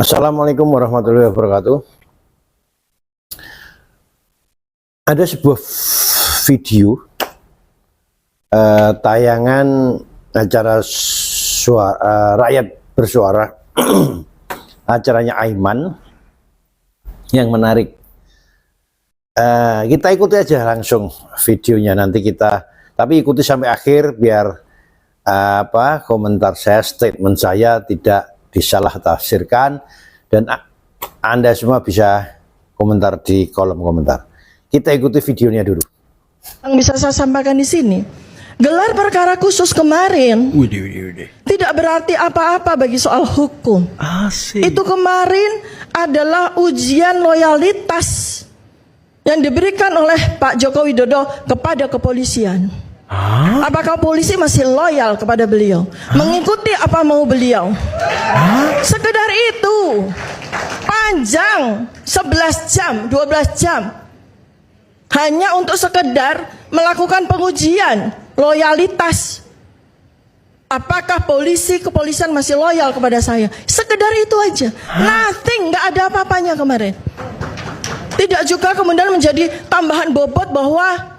Assalamualaikum warahmatullahi wabarakatuh. Ada sebuah video tayangan acara rakyat bersuara acaranya Aiman yang menarik. Kita ikuti aja langsung videonya, nanti tapi ikuti sampai akhir biar komentar saya, statement saya tidak disalah tafsirkan dan Anda semua bisa komentar di kolom komentar. Kita ikuti videonya dulu. Yang bisa saya sampaikan di sini, gelar perkara khusus kemarin tidak berarti apa-apa bagi soal hukum. Asik. Itu kemarin adalah ujian loyalitas yang diberikan oleh Pak Joko Widodo kepada kepolisian. Apakah polisi masih loyal kepada beliau, mengikuti apa mau beliau? Sekedar itu. Panjang 11 jam, 12 jam, hanya untuk sekedar melakukan pengujian loyalitas. Apakah kepolisian masih loyal kepada saya? Sekedar itu aja. Nothing, nggak ada apa-apanya kemarin. Tidak juga kemudian menjadi tambahan bobot bahwa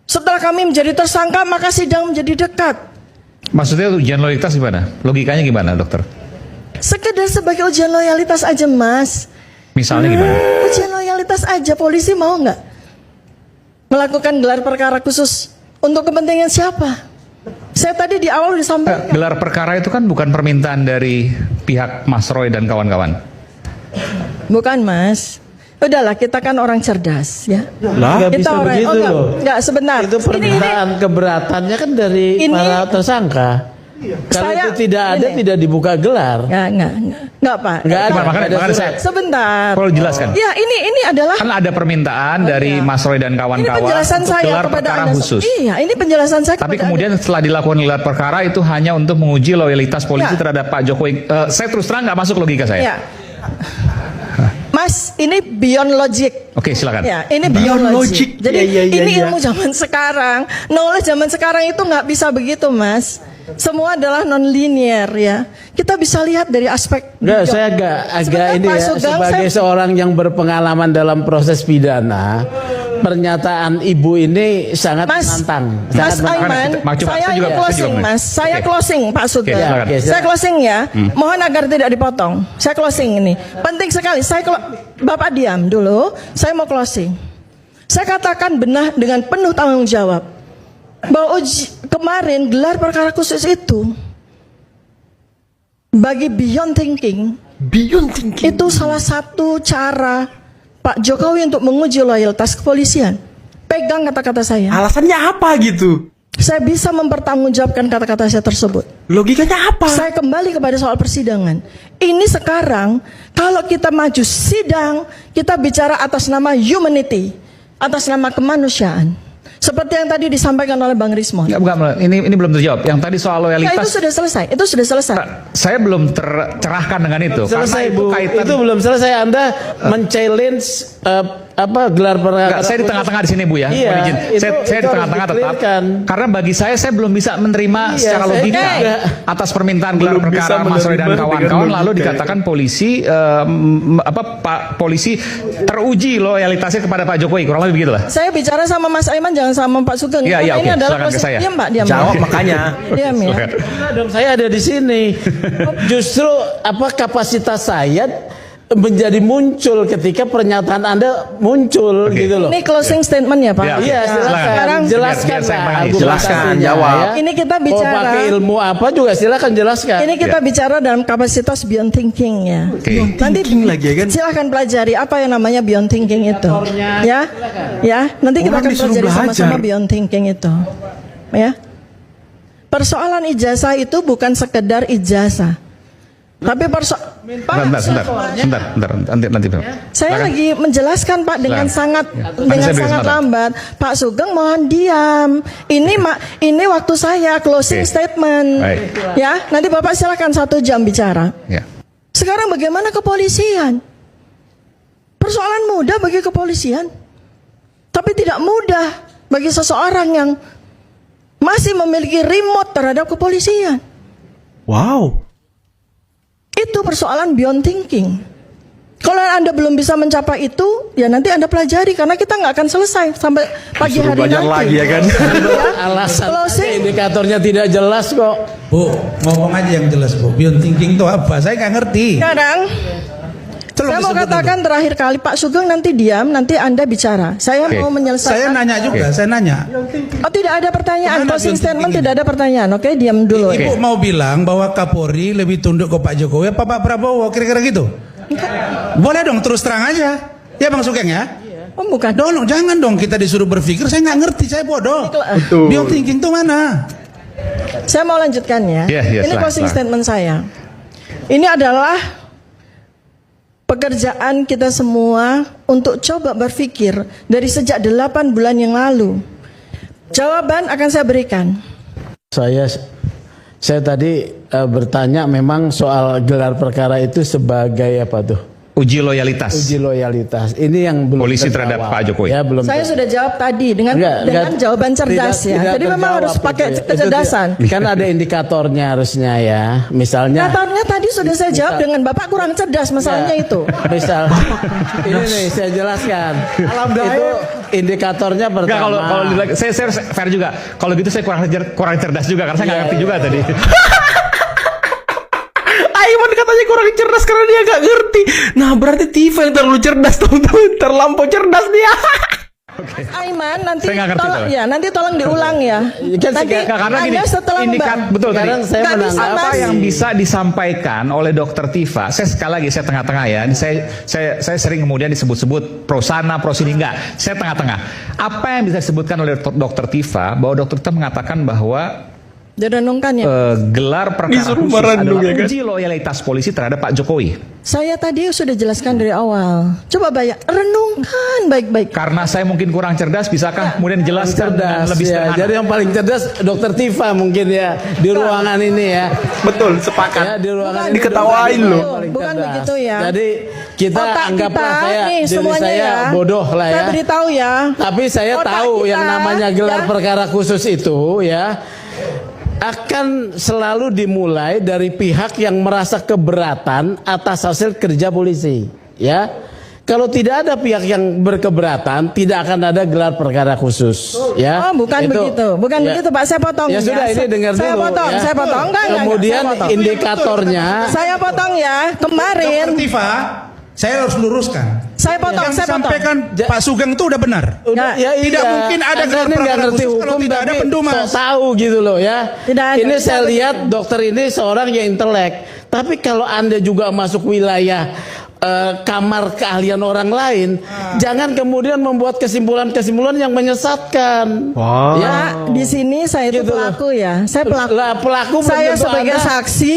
setelah kami menjadi tersangka maka sidang menjadi dekat. Maksudnya ujian loyalitas gimana? Logikanya gimana, dokter? Sekedar sebagai ujian loyalitas aja, Mas. Misalnya gimana? Ujian loyalitas aja. Polisi mau nggak melakukan gelar perkara khusus untuk kepentingan siapa? Saya tadi di awal disampaikan. Gelar perkara itu kan bukan permintaan dari pihak Mas Roy dan kawan-kawan. Bukan, Mas. Udahlah, kita kan orang cerdas, ya. Lah, nggak bisa begitu loh. Enggak, sebentar. Itu permintaan keberatannya kan dari para tersangka. Kalau itu tidak ada, tidak dibuka gelar. Enggak, Pak. Enggak ada. Makanya saya sebentar. perlu jelaskan. Ya, ini adalah Kan ada permintaan dari Mas Roy dan ini kawan-kawan penjelasan untuk saya gelar kepada perkara Anda. khusus. Iya, ini penjelasan saya Tapi kepada kemudian Anda. setelah dilakukan gelar perkara itu hanya untuk menguji loyalitas polisi Ya. terhadap Pak Jokowi. Saya terus terang nggak masuk logika saya. Ya. Mas, ini beyond logic. Oke, silakan. Ya, ini beyond logic. Jadi ini ilmu zaman sekarang. Knowledge zaman sekarang itu nggak bisa begitu, Mas. Semua adalah non-linear, ya. Kita bisa lihat dari aspek. Enggak, saya agak ini ya, sebagai seorang yang berpengalaman dalam proses pidana, pernyataan ibu ini sangat menantang. Mas Aiman, saya closing, Mas. Saya closing, Pak Sugeng. Saya closing ya. Mohon agar tidak dipotong. Saya closing ini. Penting sekali. Bapak diam dulu. Saya mau closing. Saya katakan benar dengan penuh tanggung jawab bahwa kemarin gelar perkara khusus itu bagi beyond thinking itu salah satu cara Pak Jokowi untuk menguji loyalitas kepolisian. Pegang kata-kata saya. Alasannya apa gitu? Saya bisa mempertanggungjawabkan kata-kata saya tersebut. Logikanya apa? Saya kembali kepada soal persidangan. Ini sekarang kalau kita maju sidang, kita bicara atas nama humanity, atas nama kemanusiaan. Seperti yang tadi disampaikan oleh Bang Rismon. Bukan, ini belum terjawab. Yang tadi soal loyalitas. Itu sudah selesai. Itu sudah selesai. Saya belum tercerahkan dengan itu. Selesai, karena Bu. Itu belum selesai. Anda men-challenge gelar perkara. Saya di tengah-tengah di sini, Bu, ya. Iya, Saya di tengah-tengah tetap. Karena bagi saya belum bisa menerima secara logika atas permintaan gelar perkara Mas Roy dan kawan-kawan, lalu dikatakan polisi polisi teruji loyalitasnya kepada Pak Jokowi, kurang lebih begitulah. Saya bicara sama Mas Aiman, jangan sama Pak Sugeng. Iya, ini oke. adalah Silakan ke saya. Diam, Pak, diam. Jawab makanya. Diam ya. Dong, saya ada di sini. Justru kapasitas saya menjadi muncul ketika pernyataan Anda muncul gitu loh. Ini closing statement ya, Pak. Ya, Iya, silakan. Sekarang Jelaskan lah. Jelaskan, jawab. Ya. Ini kita Mau bicara. pakai ilmu apa juga silakan jelaskan. Ini kita bicara dalam kapasitas beyond thinking ya. Nanti lagi ya kan? silahkan pelajari apa yang namanya beyond thinking itu. Ya, ya. Nanti kita akan pelajari sama-sama beyond thinking itu. Ya. Persoalan ijazah itu bukan sekedar ijazah. Tapi Sebentar, nanti. saya lagi menjelaskan, Pak, dengan sangat lambat. Pak Sugeng mohon diam. Ini waktu saya closing statement. Ya, nanti Bapak silakan 1 jam bicara. Ya. Sekarang bagaimana kepolisian? Persoalan mudah bagi kepolisian, tapi tidak mudah bagi seseorang yang masih memiliki remote terhadap kepolisian. Wow. Itu persoalan beyond thinking. Kalau Anda belum bisa mencapai itu, ya nanti Anda pelajari karena kita nggak akan selesai sampai pagi hari belajar nanti. lagi ya kan? Alasan Closing. indikatornya tidak jelas kok. Bu, ngomong aja yang jelas Bu. Beyond thinking itu apa? Saya nggak ngerti. Sekarang Tolong saya mau disebut katakan dulu. terakhir kali Pak Sugeng nanti diam, nanti Anda bicara. Saya Oke. mau menyelesaikan. Saya nanya juga, saya nanya. Oh tidak ada pertanyaan, Gimana closing beyond statement thinking tidak ada pertanyaan. Oke, diam dulu. Ibu mau bilang bahwa Kapolri lebih tunduk ke Pak Jokowi apa Pak Prabowo, kira-kira gitu? Boleh dong, terus terang aja. Ya Bang Sugeng ya? Oh bukan. Jangan dong kita disuruh berpikir, saya nggak ngerti, saya bodoh. Betul. Beyond thinking itu mana? Saya mau lanjutkan ya. Iya, Ini silakan, closing silakan. statement saya. Ini adalah pekerjaan kita semua untuk coba berpikir dari sejak 8 bulan yang lalu. Jawaban akan saya berikan. Saya tadi bertanya memang soal gelar perkara itu sebagai apa tuh? Uji loyalitas. Uji loyalitas. Ini yang belum Polisi terjawab. terhadap Pak Jokowi. Ya, belum. Saya sudah jawab tadi dengan Enggak, jawaban cerdas ya. tidak Jadi memang terjawab harus pakai itu. kecerdasan. Itu kan ada indikatornya harusnya ya. Misalnya Katanya tadi sudah saya jawab dengan Bapak kurang cerdas masalahnya itu. Misal ini nih saya jelaskan. Itu indikatornya Enggak, pertama. kalau saya fair juga. Kalau gitu saya kurang cerdas juga karena saya nggak ngerti juga tadi. Aiman katanya kurang cerdas karena dia gak ngerti. Nah berarti Tifa yang terlalu cerdas teman-teman. Terlampau cerdas dia. Aiman nanti Saya nggak ngerti tolong tuh. ya, nanti tolong diulang ya. Kan Nanti karena gini, Anda setelah betul tadi. Sekarang saya Nggak bisa, menanggapi. Apa Mas. yang bisa disampaikan oleh Dokter Tifa? Saya sekali lagi saya tengah-tengah ya. Ini saya sering kemudian disebut-sebut pro sana pro sini, enggak. Saya tengah-tengah. Apa yang bisa disebutkan oleh Dokter Tifa bahwa Dokter Tifa mengatakan bahwa direnungkan ya. gelar perkara Disuruh khusus merendung, adalah ya kan? uji loyalitas polisi terhadap Pak Jokowi. Saya tadi sudah jelaskan dari awal. Coba renungkan baik-baik. Karena saya mungkin kurang cerdas, bisakah kemudian dijelaskan dengan cerdas lebih ya. sederhana? Jadi yang paling cerdas Dokter Tifa mungkin ya di ruangan ini ya. Betul, sepakat. Ya, di ruangan Bukan ini diketawain Dokter loh. Tifa paling Bukan cerdas. begitu ya. Jadi kita Otak anggaplah kita, saya nih, diri semuanya saya ya. bodoh lah Saya ya. beritahu ya. Tapi saya Otak tahu kita, yang namanya gelar ya. perkara khusus itu ya akan selalu dimulai dari pihak yang merasa keberatan atas hasil kerja polisi, ya. Kalau tidak ada pihak yang berkeberatan, tidak akan ada gelar perkara khusus, ya. Oh, bukan begitu. Bukan ya. begitu, Pak. Saya potong. Ya sudah, ini dengar saya dulu. potong, ya. saya potong. Enggak, Kemudian saya potong. indikatornya, Saya potong ya. Kemarin Dokter Tifa, saya harus luruskan. saya potong, Yang saya potong. disampaikan Pak Sugeng itu udah benar. Nggak, ya tidak iya. mungkin ada Anda gelar ini nggak perkara ngerti khusus kalau hukum, tidak ada tapi pendumas. sok tahu gitu loh ya. Tidak ada, Ini tidak saya ada. lihat dokter ini seorang yang intelek. Tapi kalau Anda juga masuk wilayah kamar keahlian orang lain, jangan kemudian membuat kesimpulan-kesimpulan yang menyesatkan. Wah. Ya, Pak, di sini saya itu Gitu loh. pelaku ya. Saya pelaku. Lah, pelaku Saya belum tentu sebagai Anda saksi,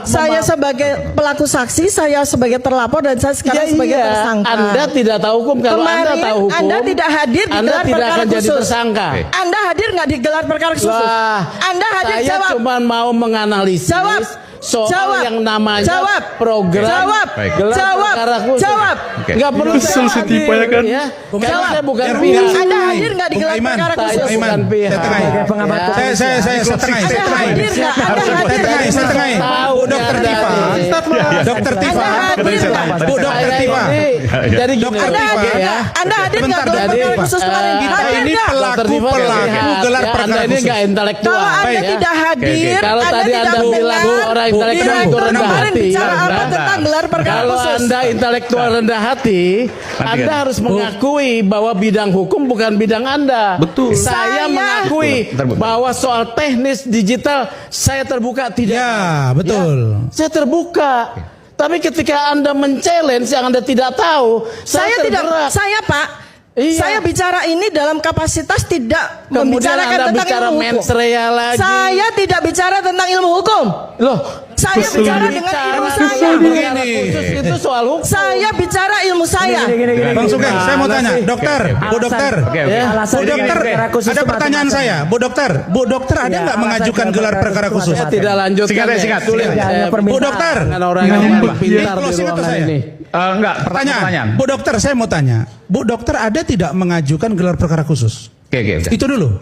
saya sebagai pelaku saksi, saya sebagai terlapor dan saya sekarang sebagai tersangka. Anda tidak tahu hukum. Kalau Anda Kemarin tahu hukum, Anda tidak hadir di Anda gelar tidak perkara akan jadi khusus. tersangka. Anda hadir nggak di gelar perkara khusus? Wah, Anda hadir saya jawab. cuma mau menganalisis Jawab. soal Jawab. yang namanya Jawab. program Jawab. Baik. gelar Jawab. perkara khusus. Jawab. Oke. Nggak perlu Kesel saya si Tifa ya kan? ya. Karena saya bukan Biar pihak. Bung Anda hadir nggak di Bung gelar Aiman, perkara Saya khusus? Aiman, bukan pihak. saya tengahin. Ya. Saya setengah. Anda hadir nggak? Anda hadir nggak? Saya tengahin. Tahu Bu Dokter dari- Tifa. Dokter Tifa. Anda hadir nggak? Bu Dokter Saya Tifa. ini jadi gini. Dokter Anda Tifa. hadir ya. nggak? Anda hadir nggak Sebentar, gelar jadi, perkara khusus kemarin? kita Hadir ini nggak? Dokter Tifa pelaku lihat, gelar ya, perkara Anda ini khusus. nggak intelektual. Kalau Anda ya. tidak hadir, Kalau Anda tadi tidak Anda bilang mendengar orang intelektual itu direktur rendah kemarin hati. bicara apa Bentar. tentang gelar perkara Kalau khusus. Anda intelektual rendah hati, Anda kan. harus mengakui bahwa bidang hukum bukan bidang Anda. Betul. Saya mengakui Bentar. bahwa soal teknis digital saya terbuka tidak. Ya, betul. Saya terbuka. Tapi ketika Anda men-challenge yang Anda tidak tahu, Saya tidak, tergerak. saya Pak, Iya. saya bicara ini dalam kapasitas tidak Kemudian membicarakan Anda tentang bicara ilmu mens hukum. rea lagi. Saya tidak bicara tentang ilmu hukum. Loh, Saya bicara dengan ilmu saya. Begini. Khusus itu soal hukum. Saya bicara ilmu saya. Bang Sugeng, saya mau tanya, dokter, Bu Dokter, Oke, oke. Ya. Bu Dokter, ada pertanyaan saya, Bu Dokter ada nggak mengajukan gelar perkara khusus? Saya tidak lanjutkan. Singkat, ya. singkat. Sulit. Saya Bu Dokter, dengan orang yang paling pintar di closing atau ruangan saya? ini. Enggak, pertanyaan. Pertanyaan, Bu Dokter, saya mau tanya, Bu Dokter ada tidak mengajukan gelar perkara khusus? Oke. Itu dulu.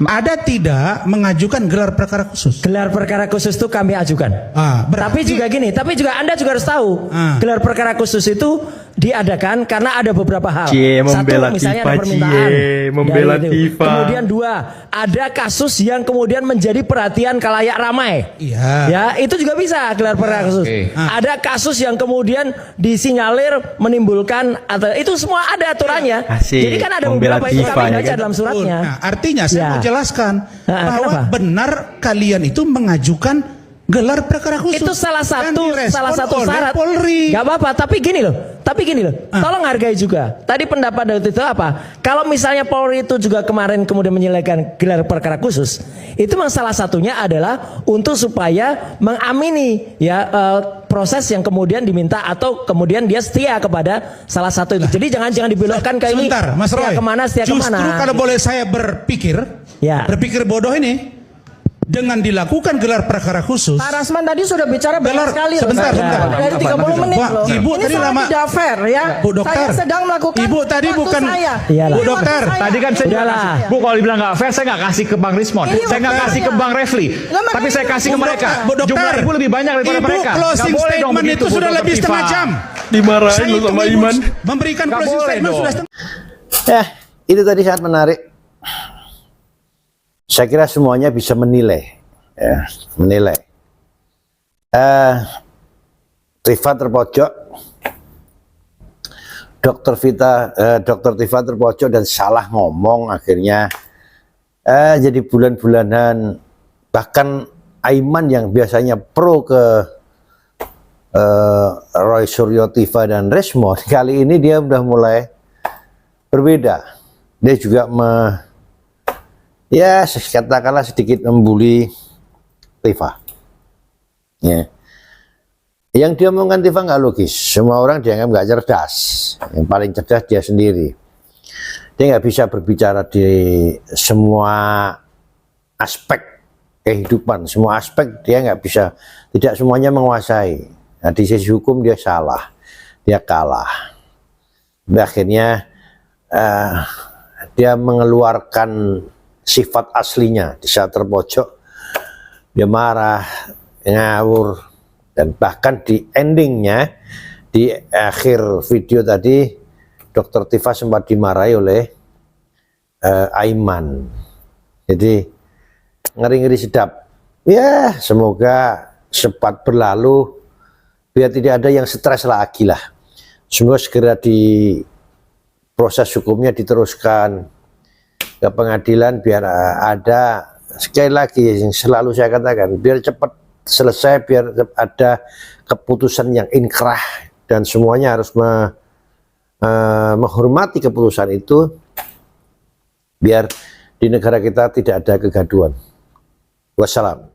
ada tidak mengajukan gelar perkara khusus? Gelar perkara khusus itu kami ajukan. Tapi juga gini, Anda juga harus tahu, gelar perkara khusus itu diadakan karena ada beberapa hal. Satu, misalnya ada permintaan. Membela dari itu. Tifa. Kemudian dua, ada kasus yang kemudian menjadi perhatian khalayak ramai. Iya. Ya, itu juga bisa gelar perkara khusus. Ada kasus yang kemudian disinyalir menimbulkan, atau itu semua ada aturannya. Asik. Jadi kan ada Membela beberapa itu Tifa, kami ya baca kan? dalam suratnya. Nah, artinya saya Ya. mau jelaskan bahwa kenapa? benar kalian itu mengajukan gelar perkara khusus. Itu salah Dan satu direspon oleh syarat. Polri. Gak apa-apa, tapi gini loh. Tolong hargai juga. Tadi pendapat dari itu apa? Kalau misalnya Polri itu juga kemarin kemudian menyelesaikan gelar perkara khusus, itu memang salah satunya adalah untuk supaya mengamini ya proses yang kemudian diminta, atau kemudian dia setia kepada salah satu itu. Jadi jangan dibelokkan ke ini. Sebentar, Mas Roy. Setia Justru kemana? kalau boleh saya berpikir bodoh ini, dengan dilakukan gelar perkara khusus. Pak Rasman tadi sudah bicara banyak sekali loh. Sebentar. Dari 30 menit Wah, loh. Ibu Ini tadi sangat lama. tidak fair ya. Bu dokter. Saya sedang melakukan Ibu tadi waktu bukan. saya. Iyalah. Bu Ini dokter. waktu saya. Tadi kan saya Udahlah. Bu, kalau dibilang nggak fair, saya nggak kasih ke Bang Rismon, Ini saya nggak waktu kasih ke saya. Bang Refli, Lah, tapi saya kasih ke Bu mereka. dokter, Bu dokter. Jumlah ibu lebih banyak daripada Ibu mereka. Nggak closing boleh dong statement begitu, itu Bu sudah Dr. lebih Tifa. setengah jam. Dimarahin Saya lu hitung sama Ibu Iman. memberikan Nggak closing boleh statement dong. sudah setengah. Ya, itu tadi sangat menarik. Saya kira semuanya bisa menilai, ya, menilai. Tifa terpojok, Dokter Tifa terpojok dan salah ngomong, akhirnya jadi bulan-bulanan. Bahkan Aiman yang biasanya pro ke Roy Suryo, Tifa dan Resmon, kali ini dia udah mulai berbeda. Dia juga ya katakanlah sedikit membuli Tifa. Ya. Yang dia omongkan Tifa nggak logis. Semua orang dianggap nggak cerdas. Yang paling cerdas dia sendiri. Dia nggak bisa berbicara di semua aspek kehidupan, semua aspek dia nggak bisa, tidak semuanya menguasai. Nah, di sisi hukum dia salah, dia kalah. Akhirnya dia mengeluarkan sifat aslinya di saat terpojok. Dia marah, ngawur, dan bahkan di endingnya, di akhir video tadi, Dokter Tifa sempat dimarahi oleh Aiman. Jadi ngeri-ngeri sedap. Ya, semoga cepat berlalu, biar tidak ada yang stres lagi lah. Semoga segera di proses hukumnya diteruskan ke pengadilan, biar ada, sekali lagi yang selalu saya katakan, biar cepat selesai, biar ada keputusan yang inkrah, dan semuanya harus menghormati keputusan itu, biar di negara kita tidak ada kegaduhan. Wassalam.